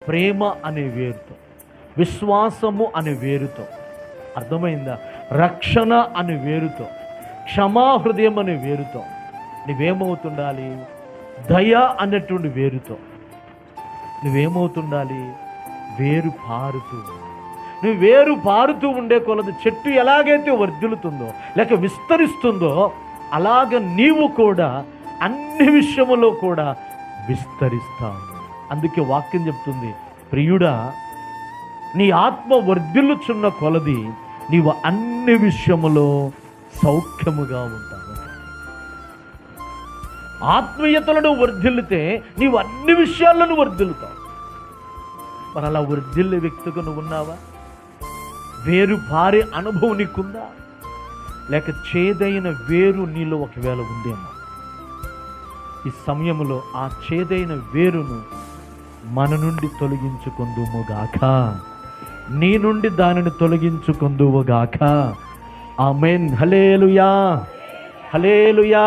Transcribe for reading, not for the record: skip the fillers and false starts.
ప్రేమ అనే వేరుతో, విశ్వాసము అనే వేరుతో, అర్థమైందా? రక్షణ అనే వేరుతో, క్షమాహృదయం అనే వేరుతో నువ్వేమవుతుండాలి? దయ అన్నటువంటి వేరుతో నువ్వేమవుతుండాలి? వేరు పారుతూ. నువ్వు వేరు పారుతూ ఉండే కొలది చెట్టు ఎలాగైతే వర్ధిల్లుతుందో లేక విస్తరిస్తుందో అలాగ నీవు కూడా అన్ని విషయములో కూడా విస్తరిస్తావు. అందుకే వాక్యం చెప్తుంది, ప్రియుడా నీ ఆత్మ వర్ధిల్లుచున్న కొలది నీవు అన్ని విషయములో సౌఖ్యముగా ఉంటావు. ఆత్మీయతలను వర్ధిల్లితే నీవు అన్ని విషయాలను వర్ధిల్లుతావు. మరి అలా వర్ధిల్లే వ్యక్తిగా నువ్వు ఉన్నావా? వేరు భారీ అనుభవం నీకుందా? లేక చేదైన వేరు నీలో ఒకవేళ ఉందేమో. ఈ సమయంలో ఆ చేదైన వేరును మన నుండి తొలగించుకుందుముగాక, నీ నుండి దానిని తొలగించుకుందువుగాక. ఆమేన్. హల్లెలూయా, హల్లెలూయా.